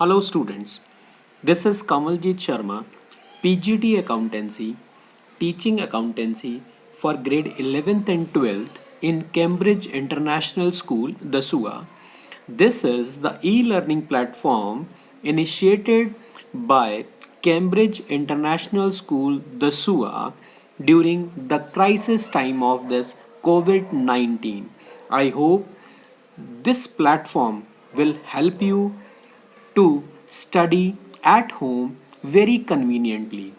Hello students, this is Kamaljeet Sharma, PGT Accountancy, teaching accountancy for grade 11th and 12th in Cambridge International School, DASUA. This is the e-learning platform initiated by Cambridge International School, DASUA during the crisis time of this COVID-19. I hope this platform will help you to study at home very conveniently.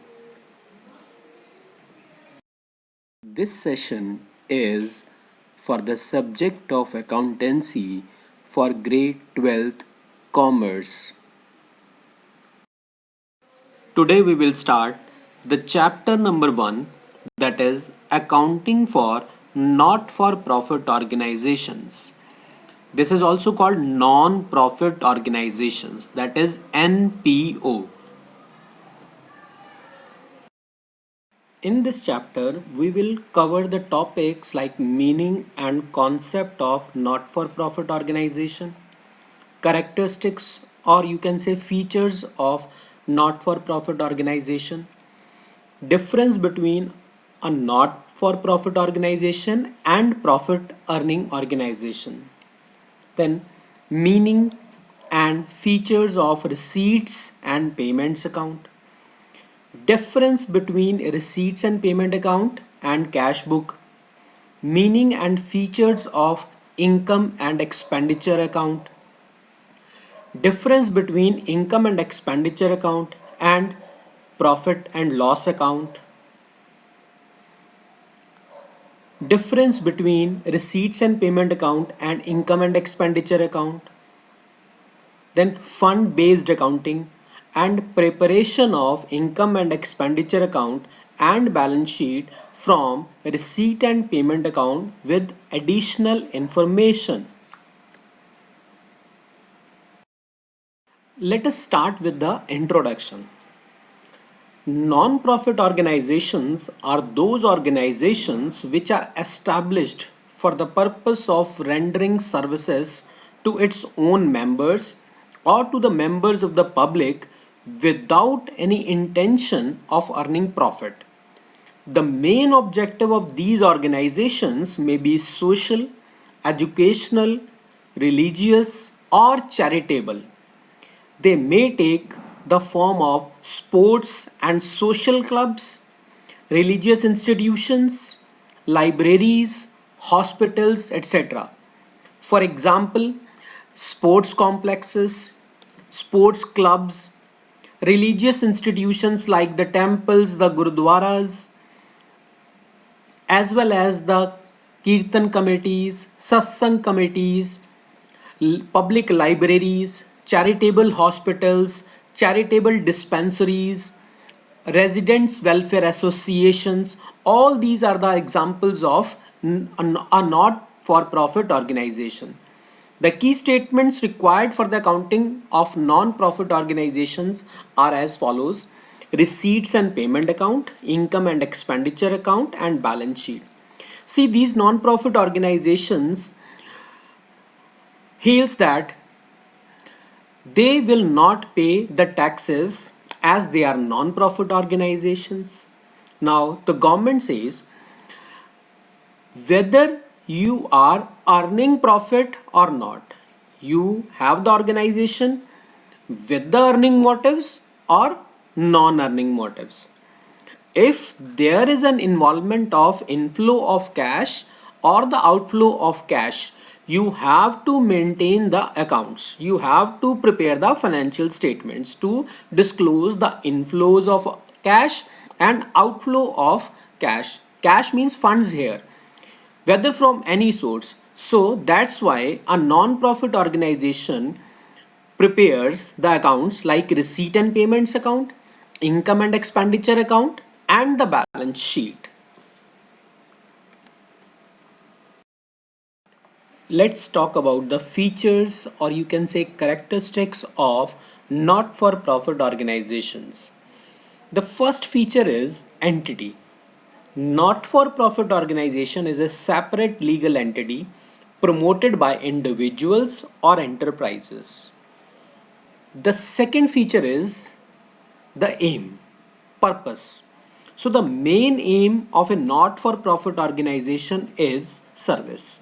This session is for the subject of accountancy for grade 12th commerce. Today we will start the chapter number 1, that is accounting for not for profit organizations. This is also called non-profit organizations, that is NPO. In this chapter, we will cover the topics like meaning and concept of not-for-profit organization, characteristics or you can say features of not-for-profit organization, difference between a not-for-profit organization and profit-earning organization, then meaning and features of receipts and payments account, difference between receipts and payment account and cash book, meaning and features of income and expenditure account, difference between income and expenditure account and profit and loss account, difference between receipts and payment account and income and expenditure account, then fund based accounting and preparation of income and expenditure account and balance sheet from receipt and payment account with additional information. Let us start with the introduction. Non-profit organizations are those organizations which are established for the purpose of rendering services to its own members or to the members of the public without any intention of earning profit. The main objective of these organizations may be social, educational, religious, or charitable. They may take the form of sports and social clubs, religious institutions, libraries, hospitals, etc. For example, sports complexes, sports clubs, religious institutions like the temples, the gurudwaras, as well as the kirtan committees, satsang committees, public libraries, charitable hospitals, charitable dispensaries, residents welfare associations. All these are the examples of a not for profit organization. The key statements required for the accounting of non-profit organizations are as follows: receipts and payment account, income and expenditure account, and balance sheet. See, these non-profit organizations hails that they will not pay the taxes as they are non-profit organizations. Now, the government says whether you are earning profit or not, you have the organization with the earning motives or non-earning motives. If there is an involvement of inflow of cash or the outflow of cash, you have to maintain the accounts. You have to prepare the financial statements to disclose the inflows of cash and outflow of cash. Cash means funds here, whether from any source. So that's why a non-profit organization prepares the accounts like receipt and payments account, income and expenditure account, and the balance sheet. Let's talk about the features or you can say characteristics of not for profit organizations. The first feature is entity. Not for profit organization is a separate legal entity promoted by individuals or enterprises. The second feature is the aim, purpose. So, the main aim of a not for profit organization is service.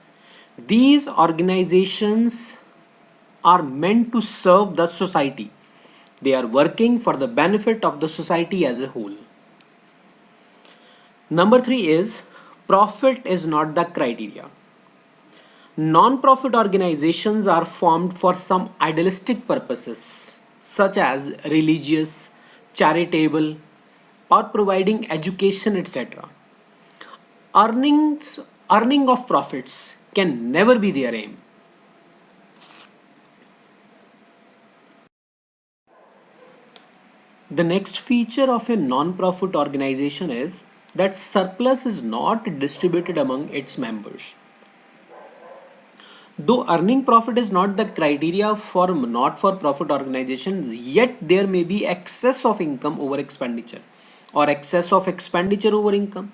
These organizations are meant to serve the society. They are working for the benefit of the society as a whole. Number three is profit is not the criteria. Non-profit organizations are formed for some idealistic purposes, such as religious, charitable, or providing education, etc. Earnings, earning of profits can never be their aim. The next feature of a non-profit organization is that surplus is not distributed among its members. Though earning profit is not the criteria for not for profit organizations, yet there may be excess of income over expenditure or excess of expenditure over income.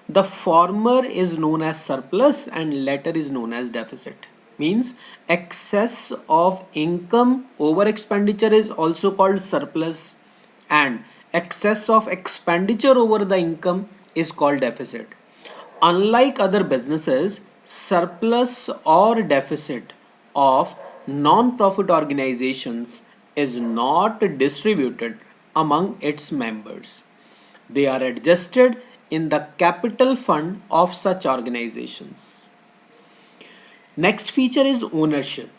The former is known as surplus and latter is known as deficit. Means excess of income over expenditure is also called surplus, and excess of expenditure over the income is called deficit. Unlike other businesses, surplus or deficit of non-profit organizations is not distributed among its members. They are adjusted in the capital fund of such organizations. Next feature is ownership.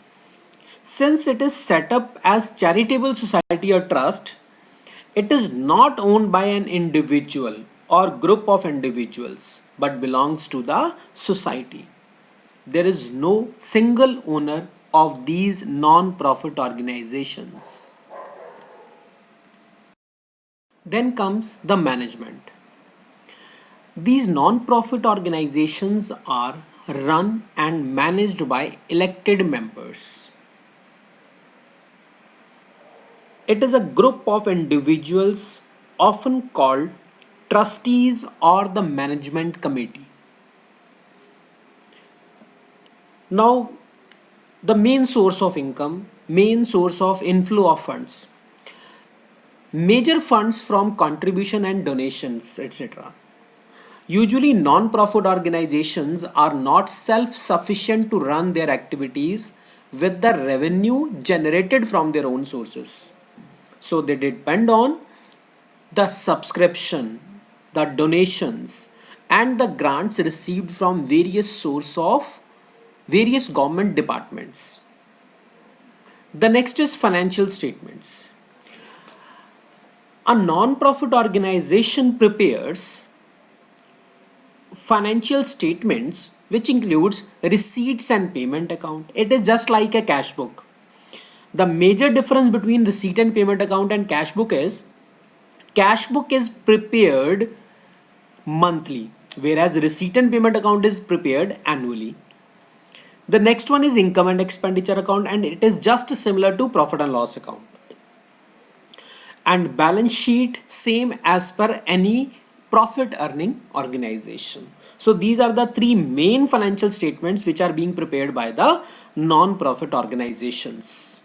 Since it is set up as charitable society or trust, it is not owned by an individual or group of individuals but belongs to the society. There is no single owner of these non-profit organizations. Then comes the management. These non-profit organizations are run and managed by elected members. It is a group of individuals often called trustees or the management committee. Now, the main source of income, main source of inflow of funds, major funds from contribution and donations, etc. Usually, non profit organizations are not self sufficient to run their activities with the revenue generated from their own sources. So, they depend on the subscription, the donations, and the grants received from various source of various government departments. The next is financial statements. A non-profit organization prepares financial statements which includes receipts and payment account. It is just like a cash book. The major difference between receipt and payment account and cash book is cash book is prepared monthly, whereas receipt and payment account is prepared annually. The next one is income and expenditure account, and it is just similar to profit and loss account. And balance sheet same as per any profit earning organization. So these are the three main financial statements which are being prepared by the non-profit organizations.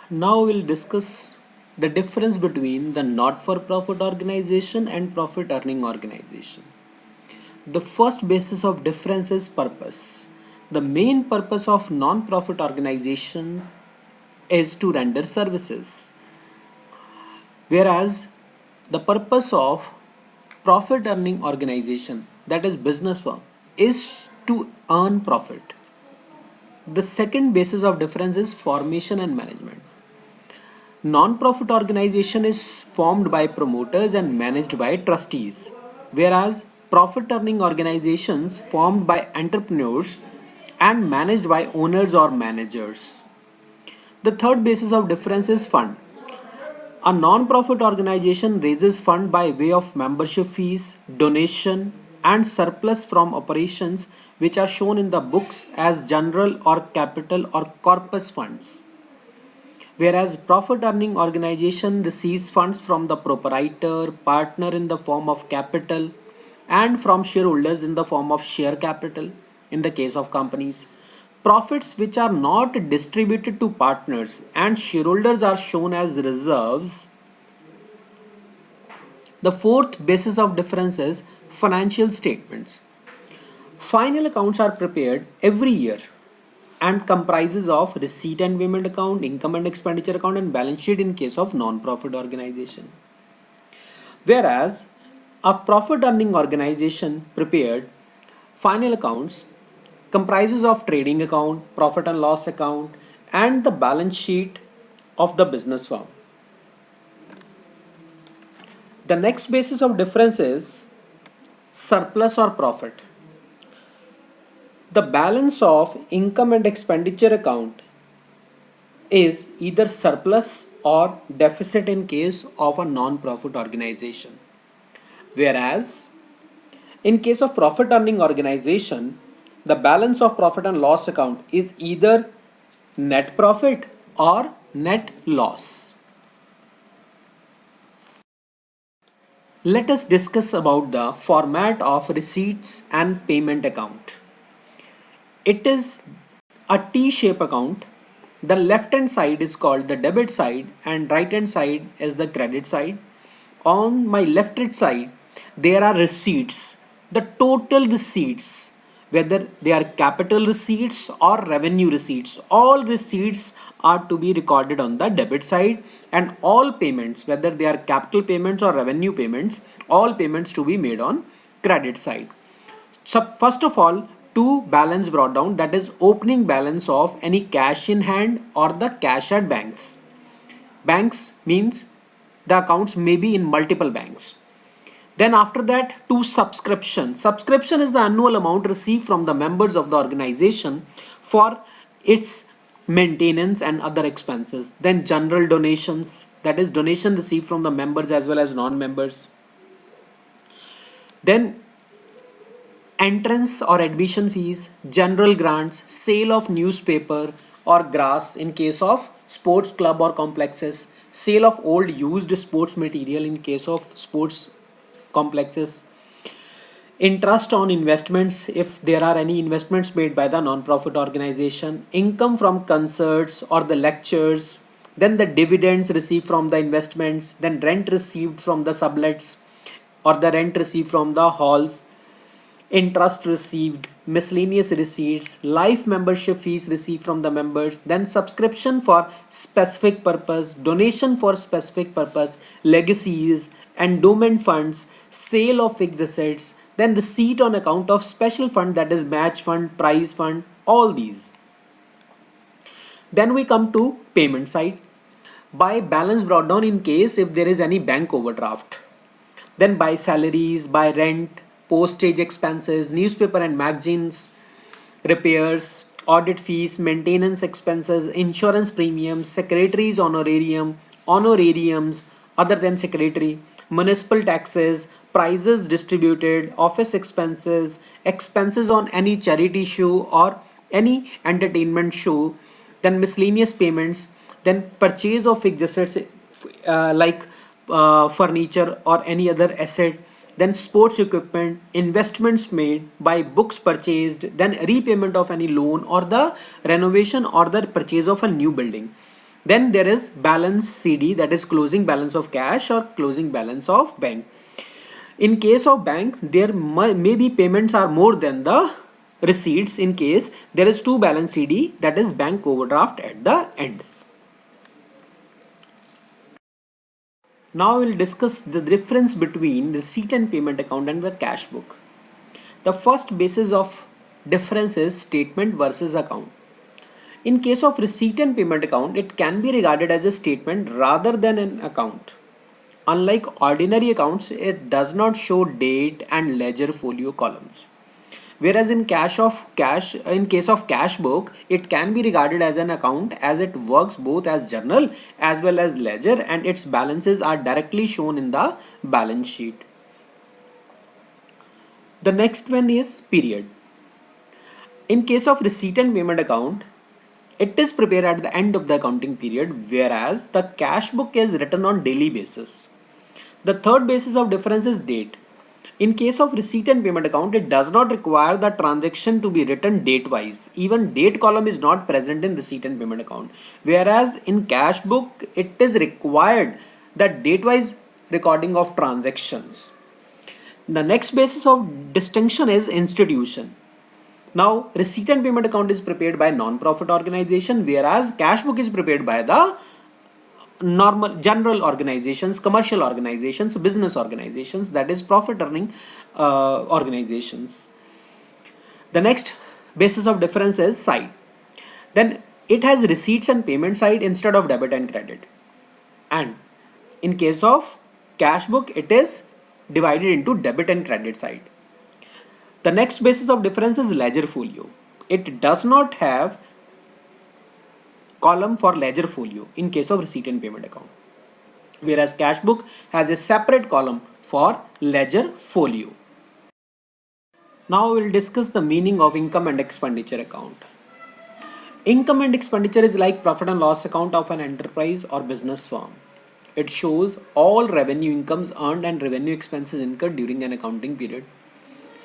Now we'll discuss the difference between the not-for-profit organization and profit earning organization. The first basis of difference is purpose. The main purpose of non-profit organization is to render services, whereas the purpose of profit earning organization, that is business firm, is to earn profit. The second basis of difference is formation and management. Non-profit organization is formed by promoters and managed by trustees, whereas profit earning organizations formed by entrepreneurs and managed by owners or managers. The third basis of difference is fund. A non-profit organization raises fund by way of membership fees, donation, and surplus from operations which are shown in the books as general or capital or corpus funds. Whereas profit earning organization receives funds from the proprietor, partner in the form of capital, and from shareholders in the form of share capital in the case of companies. Profits which are not distributed to partners and shareholders are shown as reserves. The fourth basis of difference is financial statements. Final accounts are prepared every year and comprises of receipt and payment account, income and expenditure account, and balance sheet in case of non-profit organization. Whereas a profit earning organization prepared final accounts comprises of trading account, profit and loss account, and the balance sheet of the business firm. The next basis of difference is surplus or profit. The balance of income and expenditure account is either surplus or deficit in case of a non-profit organization. Whereas in case of profit earning organization, the balance of profit and loss account is either net profit or net loss. Let us discuss about the format of receipts and payment account. It is a T-shape account. The left hand side is called the debit side and right hand side is the credit side. On my left hand side, there are receipts. The total receipts, whether they are capital receipts or revenue receipts, all receipts are to be recorded on the debit side, and all payments, whether they are capital payments or revenue payments, all payments to be made on credit side. So first of all, two balance brought down, that is opening balance of any cash in hand or the cash at banks. Banks means the accounts may be in multiple banks. Then after that, to subscription. Subscription is the annual amount received from the members of the organization for its maintenance and other expenses. Then general donations, that is donation received from the members as well as non-members. Then entrance or admission fees, general grants, sale of newspaper or grass in case of sports club or complexes, sale of old used sports material in case of sports complexes, interest on investments if there are any investments made by the non-profit organization, income from concerts or the lectures, then the dividends received from the investments, then rent received from the sublets or the rent received from the halls, interest received, miscellaneous receipts, life membership fees received from the members, then subscription for specific purpose, donation for specific purpose, legacies, endowment funds, sale of fixed assets, then receipt on account of special fund, that is match fund, prize fund, all these. Then we come to payment side. By balance brought down in case if there is any bank overdraft. Then by salaries, by rent, postage expenses, newspaper and magazines, repairs, audit fees, maintenance expenses, insurance premiums, secretary's honorarium, honorariums other than secretary, municipal taxes, prizes distributed, office expenses, expenses on any charity show or any entertainment show, then miscellaneous payments, then purchase of fixed assets like furniture or any other asset, then sports equipment, investments made, by books purchased, then repayment of any loan or the renovation or the purchase of a new building. Then there is balance CD, that is closing balance of cash or closing balance of bank. In case of bank, there may be payments are more than the receipts in case there is two balance CD, that is bank overdraft at the end. Now we'll discuss the difference between receipt and payment account and the cash book. The first basis of difference is statement versus account. In case of receipt and payment account, it can be regarded as a statement rather than an account. Unlike ordinary accounts, it does not show date and ledger folio columns. Whereas in case of cash book, it can be regarded as an account as it works both as journal as well as ledger, and its balances are directly shown in the balance sheet. The next one is period. In case of receipt and payment account, it is prepared at the end of the accounting period, whereas the cash book is written on daily basis. The third basis of difference is date. In case of receipt and payment account, it does not require the transaction to be written date wise. Even date column is not present in receipt and payment account. Whereas in cash book, it is required that date wise recording of transactions. The next basis of distinction is institution. Now, receipt and payment account is prepared by non-profit organization, whereas cash book is prepared by the normal general organizations, commercial organizations, business organizations, that is profit earning organizations. The next basis of difference is side. Then it has receipts and payment side instead of debit and credit. And in case of cash book, it is divided into debit and credit side. The next basis of difference is ledger folio. It does not have column for ledger folio in case of receipt and payment account, whereas cash book has a separate column for ledger folio. Now we will discuss the meaning of income and expenditure account. Income and expenditure is like profit and loss account of an enterprise or business firm. It shows all revenue incomes earned and revenue expenses incurred during an accounting period.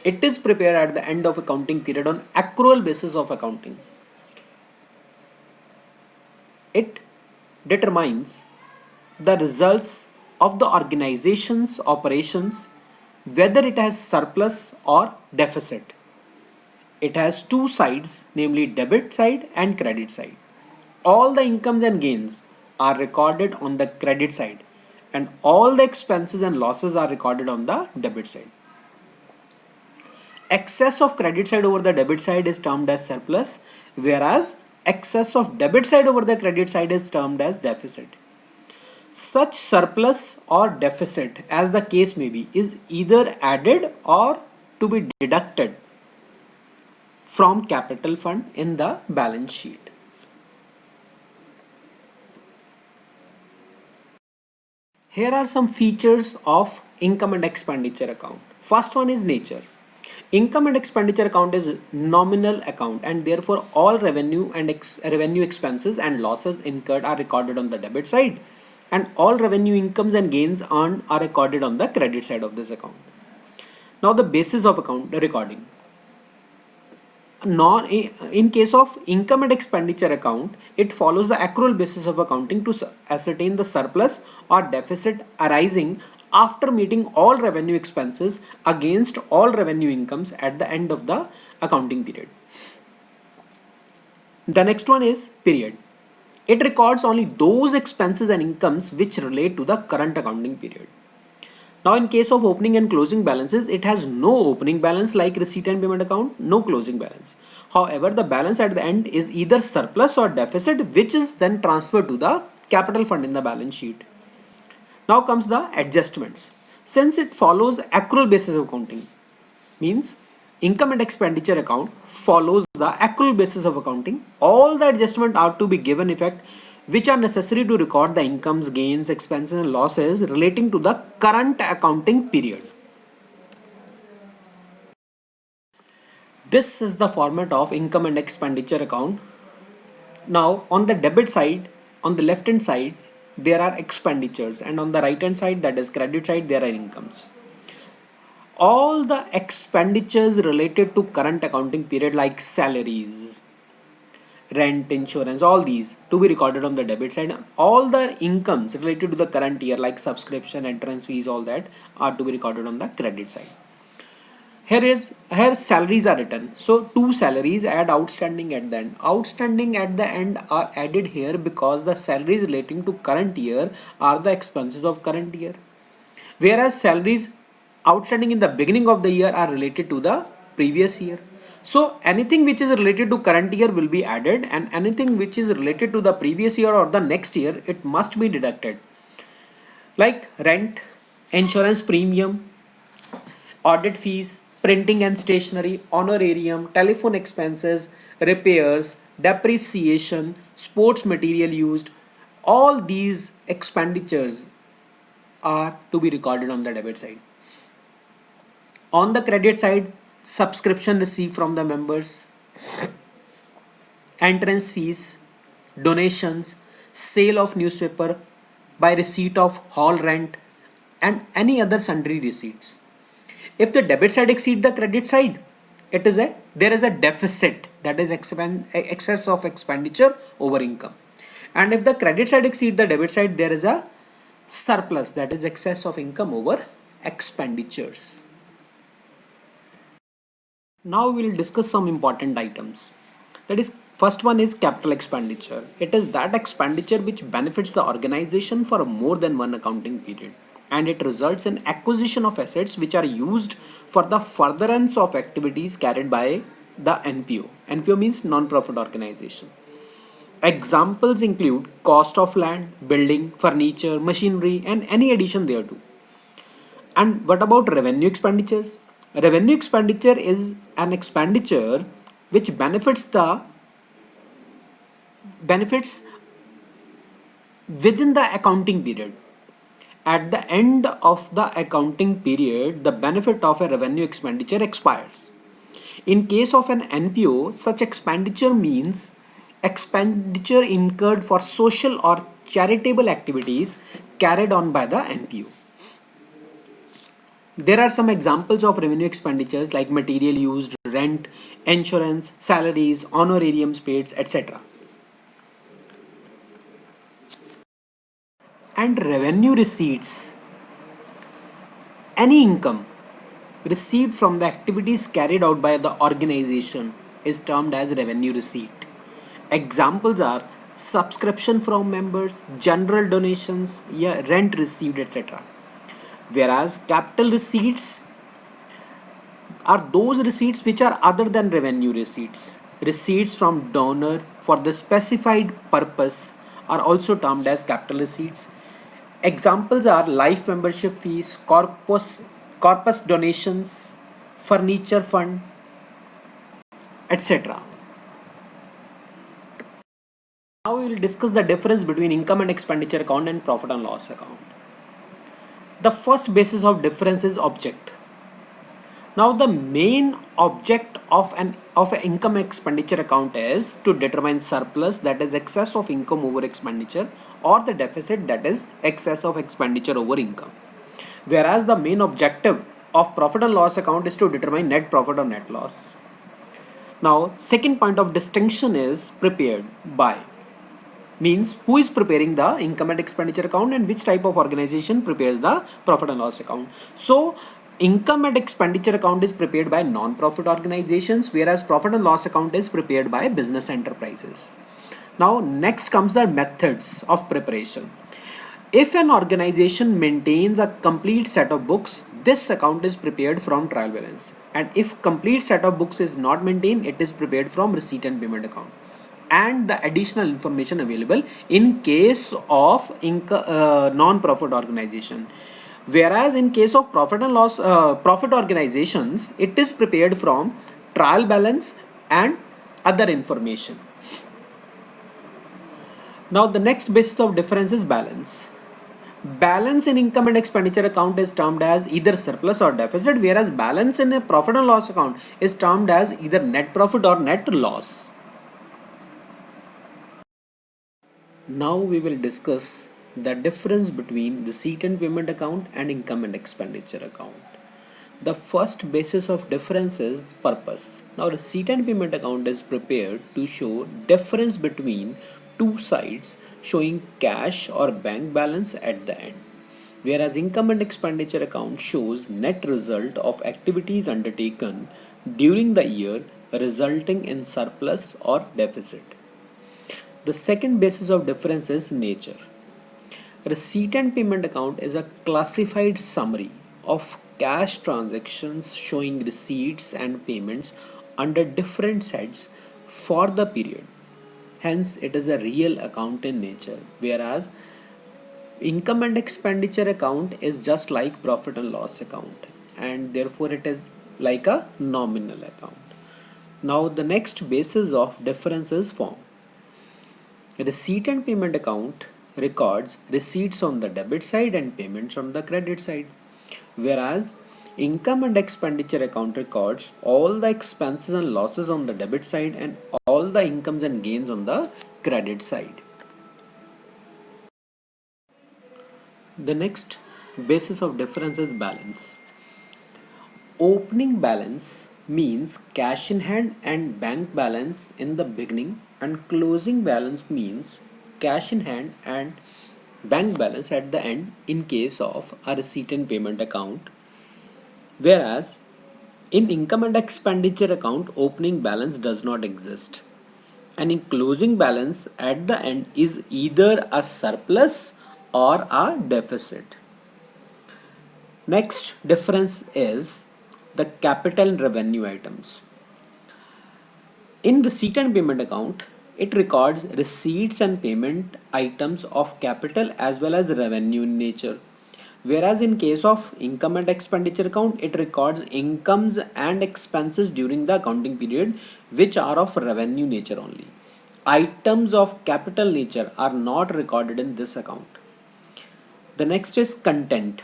It is prepared at the end of accounting period on accrual basis of accounting. It determines the results of the organization's operations, whether it has surplus or deficit. It has two sides, namely debit side and credit side. All the incomes and gains are recorded on the credit side, and all the expenses and losses are recorded on the debit side. Excess of credit side over the debit side is termed as surplus, whereas excess of debit side over the credit side is termed as deficit. Such surplus or deficit, as the case may be, is either added or to be deducted from capital fund in the balance sheet. Here are some features of income and expenditure account. First one is nature. Income and expenditure account is nominal account, and therefore all revenue and revenue expenses and losses incurred are recorded on the debit side, and all revenue incomes and gains earned are recorded on the credit side of this account. Now the basis of account recording. In case of income and expenditure account, it follows the accrual basis of accounting to ascertain the surplus or deficit arising after meeting all revenue expenses against all revenue incomes at the end of the accounting period. The next one is period. It records only those expenses and incomes which relate to the current accounting period. Now in case of opening and closing balances, it has no opening balance like receipt and payment account, no closing balance. However, the balance at the end is either surplus or deficit, which is then transferred to the capital fund in the balance sheet. Now comes the adjustments. Since it follows accrual basis of accounting, means income and expenditure account follows the accrual basis of accounting, all the adjustments are to be given effect which are necessary to record the incomes, gains, expenses and losses relating to the current accounting period. This is the format of income and expenditure account. Now on the debit side, on the left hand side, there are expenditures, and on the right hand side, that is credit side, there are incomes. All the expenditures related to current accounting period like salaries, rent, insurance, all these to be recorded on the debit side. All the incomes related to the current year like subscription, entrance fees, all that are to be recorded on the credit side. Here salaries are written. So two salaries add outstanding at the end. Outstanding at the end are added here because the salaries relating to current year are the expenses of current year. Whereas salaries outstanding in the beginning of the year are related to the previous year. So anything which is related to current year will be added, and anything which is related to the previous year or the next year, it must be deducted. Like rent, insurance premium, audit fees, printing and stationery, honorarium, telephone expenses, repairs, depreciation, sports material used, all these expenditures are to be recorded on the debit side. On the credit side, subscription received from the members, entrance fees, donations, sale of newspaper, by receipt of hall rent, and any other sundry receipts. If the debit side exceeds the credit side, there is a deficit, that is excess of expenditure over income. And if the credit side exceeds the debit side, there is a surplus, that is excess of income over expenditures. Now we will discuss some important items. That is, first one is capital expenditure. It is that expenditure which benefits the organization for more than one accounting period, and it results in acquisition of assets which are used for the furtherance of activities carried by the NPO. NPO means non-profit organization. Examples include cost of land, building, furniture, machinery, and any addition thereto. And what about revenue expenditures? Revenue expenditure is an expenditure which benefits within the accounting period. At the end of the accounting period, the benefit of a revenue expenditure expires. In case of an NPO, such expenditure means expenditure incurred for social or charitable activities carried on by the NPO. There are some examples of revenue expenditures like material used, rent, insurance, salaries, honorariums paid, etc. And revenue receipts, any income received from the activities carried out by the organization, is termed as revenue receipt. Examples are subscription from members, general donations, yeah, rent received, etc. Whereas capital receipts are those receipts which are other than revenue receipts. Receipts from donor for the specified purpose are also termed as capital receipts. Examples are life membership fees, corpus donations, furniture fund, etc. Now we will discuss the difference between income and expenditure account and profit and loss account. The first basis of difference is object. Now the main object of an income expenditure account is to determine surplus, that is excess of income over expenditure, or the deficit, that is excess of expenditure over income. Whereas the main objective of profit and loss account is to determine net profit or net loss. Now second point of distinction is prepared by, means who is preparing the income and expenditure account and which type of organization prepares the profit and loss account. So income and expenditure account is prepared by non-profit organizations, whereas profit and loss account is prepared by business enterprises. Now next comes the methods of preparation. If an organization maintains a complete set of books, this account is prepared from trial balance. And if complete set of books is not maintained, it is prepared from receipt and payment account. And the additional information available in case of non-profit organization. Whereas in case of profit organizations, it is prepared from trial balance and other information. Now the next basis of difference is balance. Balance in income and expenditure account is termed as either surplus or deficit, whereas balance in a profit and loss account is termed as either net profit or net loss. Now we will discuss the difference between receipt and payment account and income and expenditure account. The first basis of difference is purpose. Now receipt and payment account is prepared to show difference between two sides showing cash or bank balance at the end. Whereas income and expenditure account shows net result of activities undertaken during the year resulting in surplus or deficit. The second basis of difference is nature. Receipt and payment account is a classified summary of cash transactions showing receipts and payments under different heads for the period. Hence, it is a real account in nature, whereas income and expenditure account is just like profit and loss account, and therefore it is like a nominal account. Now, the next basis of difference is form. Receipt and payment account records receipts on the debit side and payments on the credit side, whereas income and expenditure account records all the expenses and losses on the debit side and all the incomes and gains on the credit side. The next basis of difference is balance. Opening balance means cash in hand and bank balance in the beginning, and closing balance means cash in hand and bank balance at the end in case of a receipt and payment account. Whereas in income and expenditure account, opening balance does not exist. And in closing balance at the end is either a surplus or a deficit. Next difference is the capital and revenue items. In receipt and payment account, it records receipts and payment items of capital as well as revenue in nature. Whereas in case of income and expenditure account, it records incomes and expenses during the accounting period which are of revenue nature only. Items of capital nature are not recorded in this account. The next is content.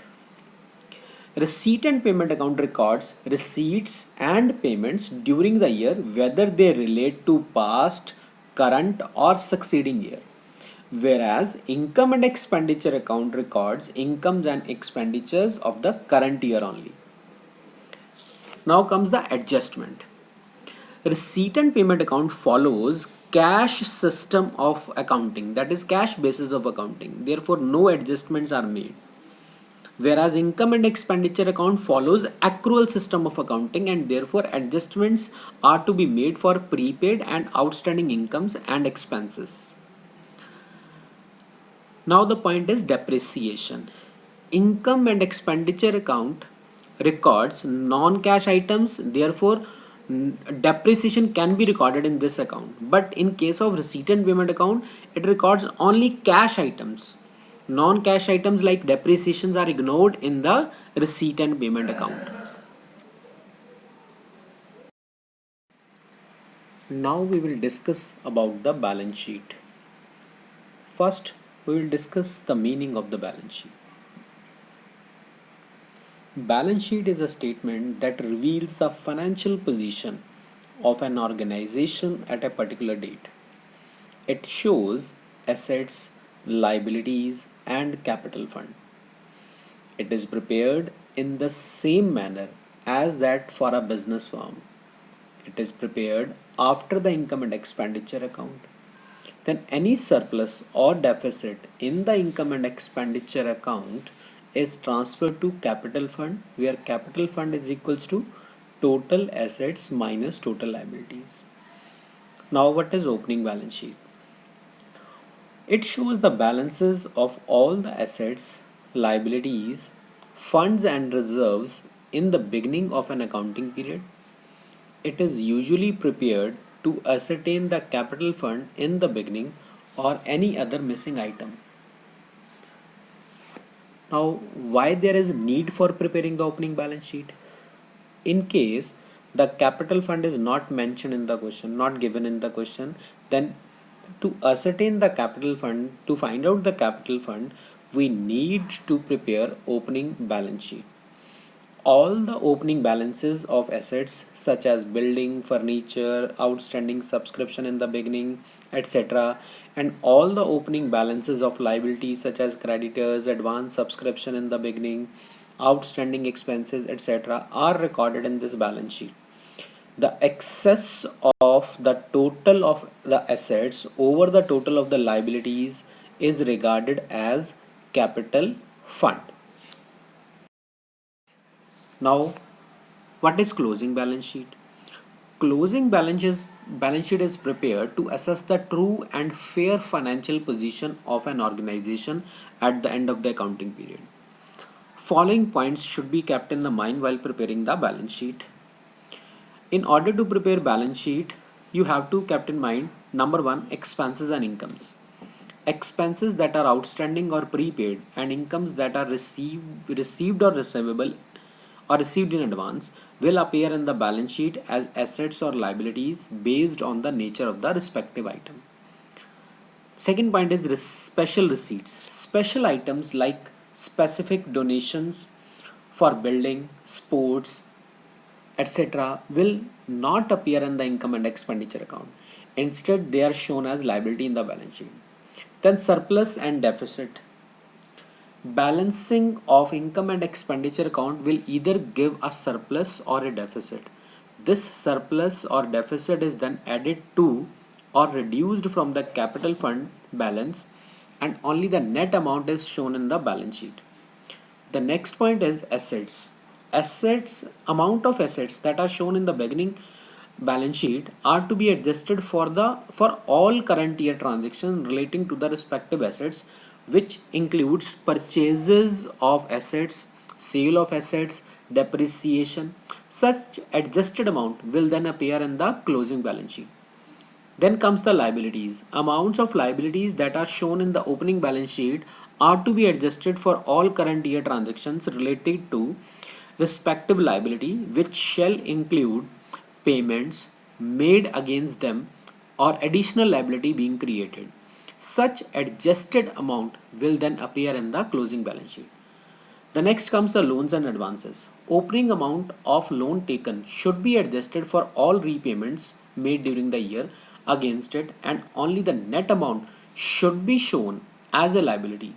Receipt and payment account records receipts and payments during the year whether they relate to past, current or succeeding year. Whereas income and expenditure account records incomes and expenditures of the current year only. Now comes the adjustment. Receipt and payment account follows cash system of accounting, that is cash basis of accounting. Therefore, no adjustments are made. Whereas income and expenditure account follows accrual system of accounting and therefore adjustments are to be made for prepaid and outstanding incomes and expenses. Now the point is depreciation. Income and expenditure account records non-cash items, therefore depreciation can be recorded in this account. But in case of receipt and payment account, it records only cash items. Non-cash items like depreciations are ignored in the receipt and payment account. Now we will discuss about the balance sheet. First, we will discuss the meaning of the balance sheet. Balance sheet is a statement that reveals the financial position of an organization at a particular date. It shows assets, liabilities, and capital fund. It is prepared in the same manner as that for a business firm. It is prepared after the income and expenditure account. Then any surplus or deficit in the income and expenditure account is transferred to capital fund, where capital fund is equals to total assets minus total liabilities. Now what is opening balance sheet? It shows the balances of all the assets, liabilities, funds and reserves in the beginning of an accounting period. It is usually prepared to ascertain the capital fund in the beginning or any other missing item. Now, why there is need for preparing the opening balance sheet? In case the capital fund is not mentioned in the question, not given in the question, then to ascertain the capital fund, to find out the capital fund, we need to prepare opening balance sheet. All the opening balances of assets such as building, furniture, outstanding subscription in the beginning, etc., and all the opening balances of liabilities such as creditors, advance subscription in the beginning, outstanding expenses, etc., are recorded in this balance sheet. The excess of the total of the assets over the total of the liabilities is regarded as capital fund. Now, what is closing balance sheet? Closing balance sheet is prepared to assess the true and fair financial position of an organization at the end of the accounting period. Following points should be kept in the mind while preparing the balance sheet. In order to prepare balance sheet, you have to keep in mind number one, expenses and incomes. Expenses that are outstanding or prepaid and incomes that are received or receivable or received in advance will appear in the balance sheet as assets or liabilities based on the nature of the respective item. Second point is special receipts. Special items like specific donations for building, sports, etc. will not appear in the income and expenditure account. Instead, they are shown as liability in the balance sheet. Then surplus and deficit. Balancing of income and expenditure account will either give a surplus or a deficit. This surplus or deficit is then added to or reduced from the capital fund balance, and only the net amount is shown in the balance sheet. The next point is assets. Amount of assets that are shown in the beginning balance sheet are to be adjusted for all current year transactions relating to the respective assets, which includes purchases of assets, sale of assets, depreciation. Such adjusted amount will then appear in the closing balance sheet. Then comes the liabilities. Amounts of liabilities that are shown in the opening balance sheet are to be adjusted for all current year transactions related to respective liability, which shall include payments made against them or additional liability being created. Such adjusted amount will then appear in the closing balance sheet. The next comes the loans and advances. Opening amount of loan taken should be adjusted for all repayments made during the year against it, and only the net amount should be shown as a liability.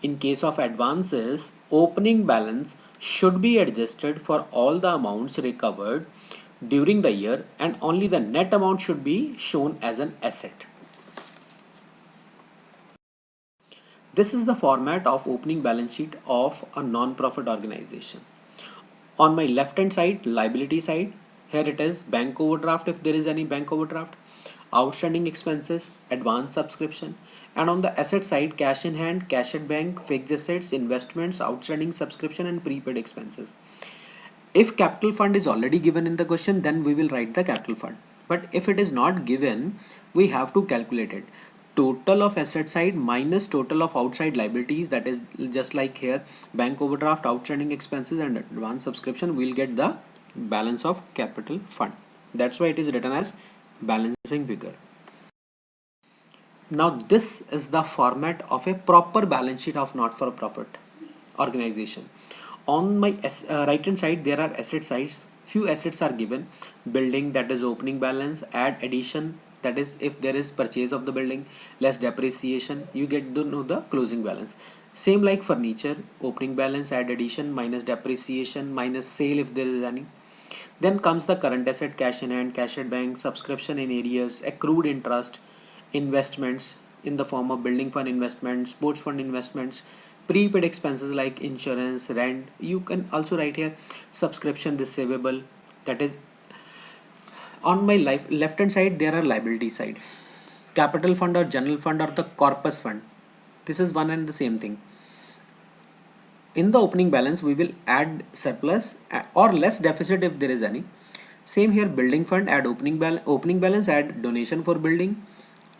In case of advances, opening balance should be adjusted for all the amounts recovered during the year, and only the net amount should be shown as an asset. This is the format of opening balance sheet of a non-profit organization. On my left hand side, liability side, here it is bank overdraft if there is any bank overdraft, outstanding expenses, advance subscription, and on the asset side, cash in hand, cash at bank, fixed assets, investments, outstanding subscription, and prepaid expenses. If capital fund is already given in the question, then we will write the capital fund. But if it is not given, we have to calculate it. Total of asset side minus total of outside liabilities, that is just like here bank overdraft, outstanding expenses, and advance subscription, we'll get the balance of capital fund. That's why it is written as balancing figure. Now this is the format of a proper balance sheet of not-for-profit organization. On my right hand side, there are asset sides. Few assets are given: building, that is opening balance, add addition, that is if there is purchase of the building, less depreciation, you get to know the closing balance. Same like furniture, opening balance, add addition, minus depreciation, minus sale if there is any. Then comes the current asset, cash in hand, cash at bank, subscription in arrears, accrued interest, investments in the form of building fund investments, sports fund investments, prepaid expenses like insurance, rent. You can also write here subscription receivable, that is on my left hand side there are liability side, capital fund or general fund or the corpus fund. This is one and the same thing. In the opening balance we will add surplus or less deficit if there is any. Same here, building fund, add opening balance, add donation for building,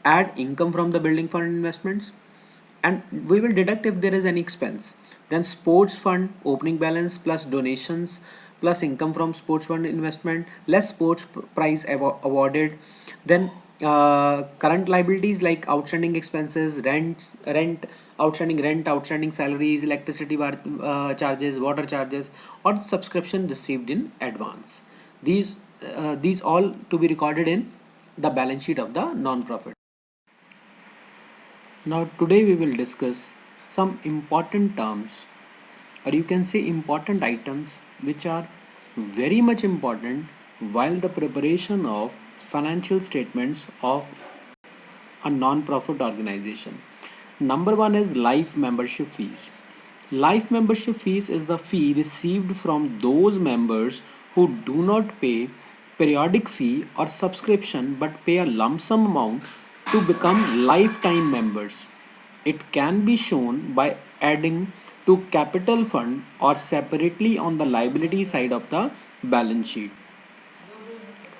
add income from the building fund investments, and we will deduct if there is any expense. Then sports fund, opening balance plus donations plus income from sports fund investment less sports prize awarded. Then current liabilities like outstanding expenses, rent, outstanding rent, outstanding salaries, electricity charges, water charges, or subscription received in advance. These all to be recorded in the balance sheet of the non-profit. Now today we will discuss some important terms, or you can say important items, which are very much important while the preparation of financial statements of a non-profit organization. Number one is life membership fees. Life membership fees is the fee received from those members who do not pay periodic fee or subscription but pay a lump sum amount to become lifetime members. It can be shown by adding to capital fund or separately on the liability side of the balance sheet.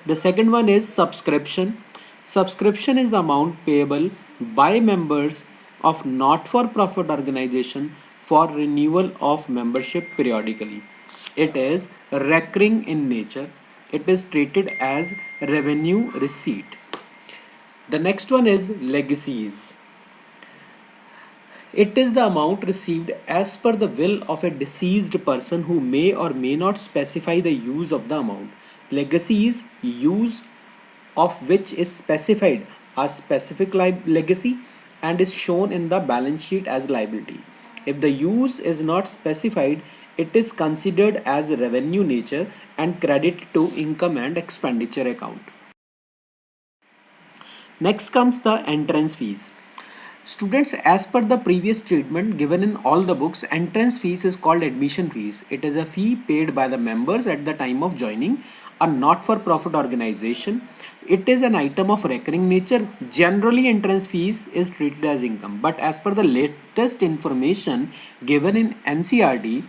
The second one is subscription. Subscription is the amount payable by members of not-for-profit organization for renewal of membership periodically. It is recurring in nature. It is treated as revenue receipt. The next one is legacies. It is the amount received as per the will of a deceased person who may or may not specify the use of the amount. Legacies, use of which is specified as specific legacy and is shown in the balance sheet as liability. If the use is not specified, it is considered as revenue nature and credited to income and expenditure account. Next comes the entrance fees. Students, as per the previous treatment given in all the books, entrance fees is called admission fees. It is a fee paid by the members at the time of joining a not-for-profit organization. It is an item of recurring nature. Generally, entrance fees is treated as income. But as per the latest information given in NCERT,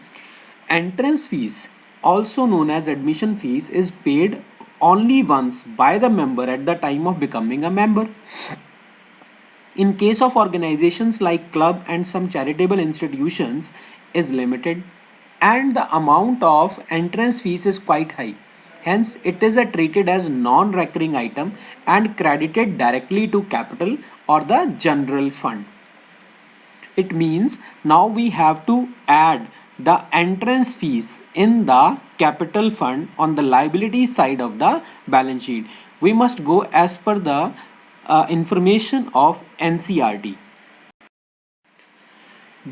entrance fees, also known as admission fees, is paid only once by the member at the time of becoming a member. In case of organizations like club and some charitable institutions is limited and the amount of entrance fees is quite high. Hence, it is treated as non-recurring item and credited directly to capital or the general fund. It means now we have to add the entrance fees in the capital fund on the liability side of the balance sheet. We must go as per the information of NCERT.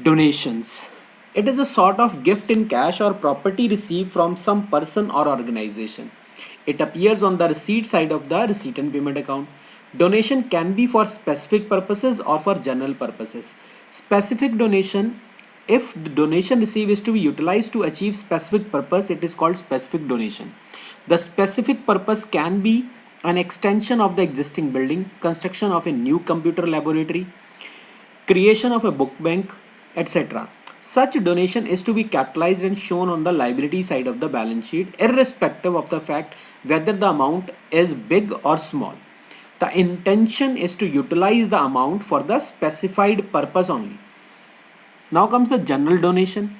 Donations. It is a sort of gift in cash or property received from some person or organization. It appears on the receipt side of the receipt and payment account. Donation can be for specific purposes or for general purposes. Specific donation, if the donation received is to be utilized to achieve specific purpose, it is called specific donation. The specific purpose can be an extension of the existing building, construction of a new computer laboratory, creation of a book bank, etc. Such donation is to be capitalized and shown on the liability side of the balance sheet, irrespective of the fact whether the amount is big or small. The intention is to utilize the amount for the specified purpose only. Now comes the general donation.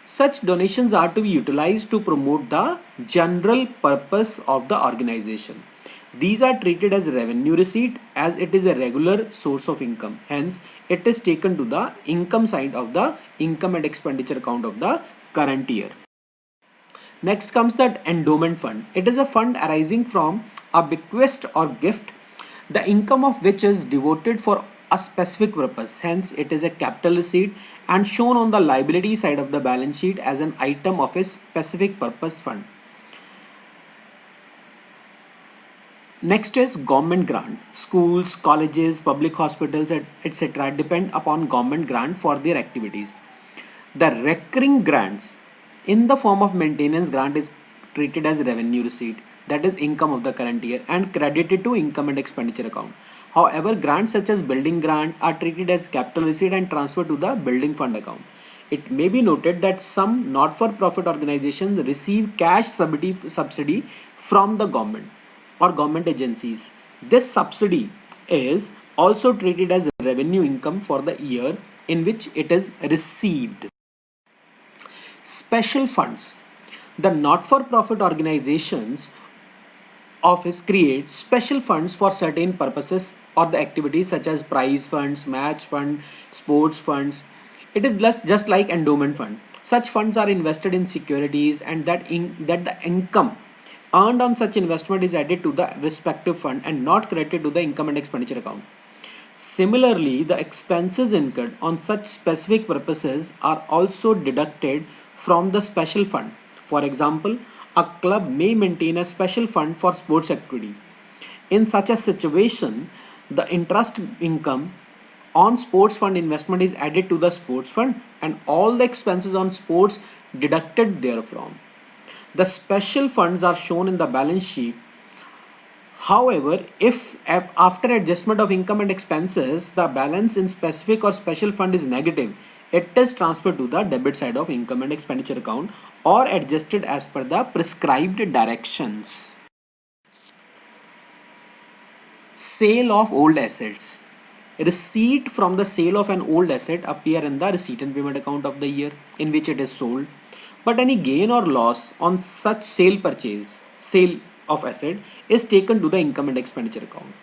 Such donations are to be utilized to promote the general purpose of the organization. These are treated as revenue receipt as it is a regular source of income. Hence, it is taken to the income side of the income and expenditure account of the current year. Next comes the endowment fund. It is a fund arising from a bequest or gift, the income of which is devoted for a specific purpose. Hence, it is a capital receipt and shown on the liability side of the balance sheet as an item of a specific purpose fund. Next is government grant. Schools, colleges, public hospitals, etc. depend upon government grant for their activities. The recurring grants in the form of maintenance grant is treated as revenue receipt, that is income of the current year, and credited to income and expenditure account. However, grants such as building grant are treated as capital receipt and transferred to the building fund account. It may be noted that some not-for-profit organizations receive cash subsidy from the government or government agencies. This subsidy is also treated as revenue income for the year in which it is received. Special funds. The not-for-profit organizations office creates special funds for certain purposes or the activities such as prize funds, match fund, sports funds. It is just like endowment fund. Such funds are invested in securities and that the income earned on such investment is added to the respective fund and not credited to the income and expenditure account. Similarly, the expenses incurred on such specific purposes are also deducted from the special fund. For example, a club may maintain a special fund for sports activity. In such a situation, the interest income on sports fund investment is added to the sports fund and all the expenses on sports deducted therefrom. The special funds are shown in the balance sheet. However, if after adjustment of income and expenses, the balance in specific or special fund is negative, it is transferred to the debit side of income and expenditure account or adjusted as per the prescribed directions. Sale of old assets. Receipt from the sale of an old asset appear in the receipt and payment account of the year in which it is sold. But any gain or loss on such sale of asset is taken to the income and expenditure account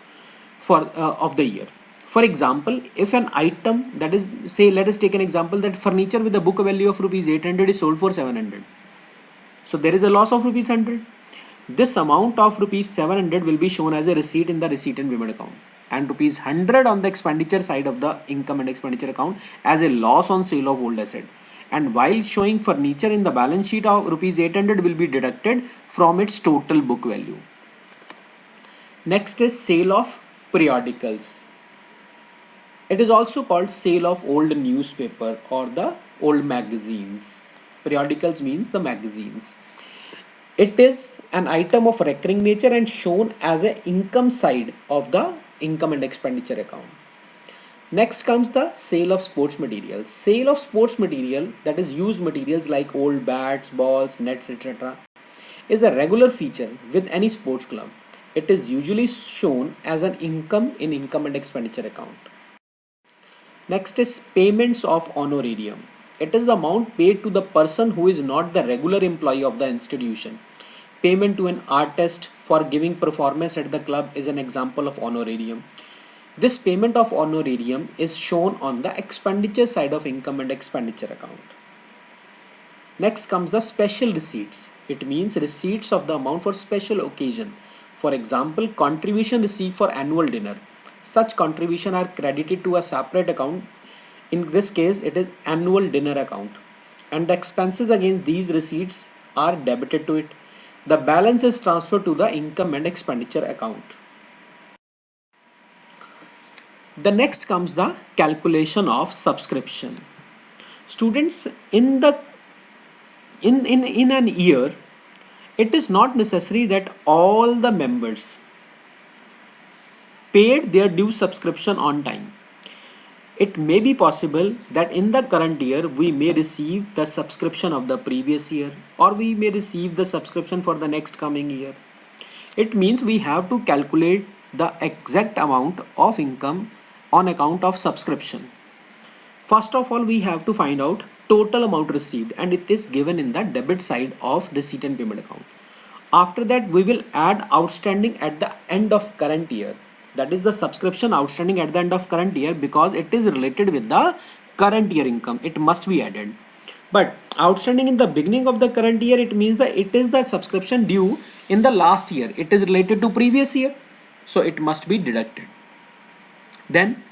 of the year. For example, if an item, that is, say, let us take an example that furniture with a book value of rupees 800 is sold for 700. So there is a loss of rupees 100. This amount of rupees 700 will be shown as a receipt in the receipt and payment account. and rupees 100 on the expenditure side of the income and expenditure account as a loss on sale of old asset. And while showing furniture in the balance sheet, of rupees 800 will be deducted from its total book value. Next is sale of periodicals. It is also called sale of old newspaper or the old magazines. Periodicals means the magazines. It is an item of recurring nature and shown as an income side of the income and expenditure account. Next comes the sale of sports material. Sale of sports material, that is used materials like old bats, balls, nets, etc., is a regular feature with any sports club. It is usually shown as an income in income and expenditure account. Next is payments of honorarium. It is the amount paid to the person who is not the regular employee of the institution. Payment to an artist for giving performance at the club is an example of honorarium. This payment of honorarium is shown on the expenditure side of income and expenditure account. Next comes the special receipts. It means receipts of the amount for special occasion. For example, contribution received for annual dinner. Such contribution are credited to a separate account. In this case, it is annual dinner account. And the expenses against these receipts are debited to it. The balance is transferred to the income and expenditure account. The next comes the calculation of subscription. Students, in an year, it is not necessary that all the members paid their due subscription on time. It may be possible that in the current year we may receive the subscription of the previous year, or we may receive the subscription for the next coming year. It means we have to calculate the exact amount of income on account of subscription. First of all, we have to find out total amount received, and it is given in the debit side of receipt and payment account. After that, we will add outstanding at the end of current year. That is the subscription outstanding at the end of current year, because it is related with the current year income. It must be added. But outstanding in the beginning of the current year, it means that it is the subscription due in the last year. It is related to previous year, so it must be deducted. Then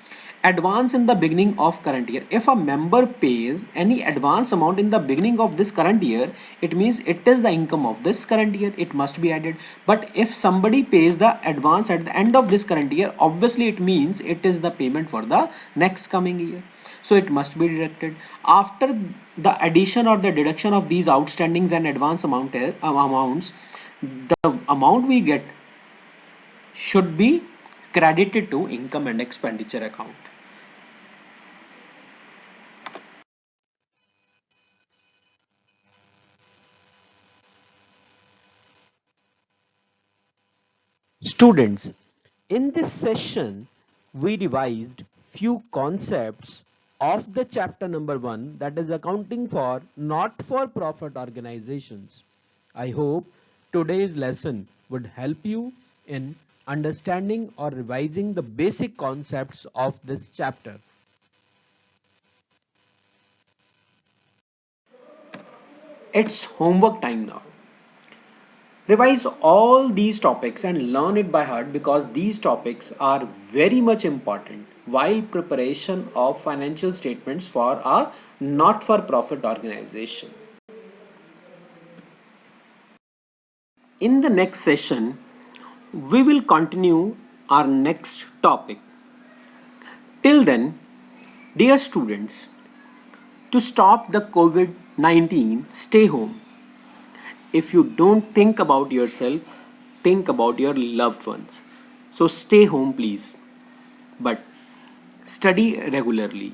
advance in the beginning of current year. If a member pays any advance amount in the beginning of this current year, it means it is the income of this current year. It must be added. But if somebody pays the advance at the end of this current year, obviously it means it is the payment for the next coming year. So it must be deducted. After the addition or the deduction of these outstandings and advance amounts, the amount we get should be credited to income and expenditure account. Students, in this session, we revised few concepts of the chapter number 1, that is accounting for not-for-profit organizations. I hope today's lesson would help you in understanding or revising the basic concepts of this chapter. It's homework time now. Revise all these topics and learn it by heart, because these topics are very much important while preparation of financial statements for a not-for-profit organization. In the next session, we will continue our next topic. Till then, dear students, to stop the COVID-19, stay home. If you don't think about yourself, think about your loved ones. So stay home, please. But study regularly.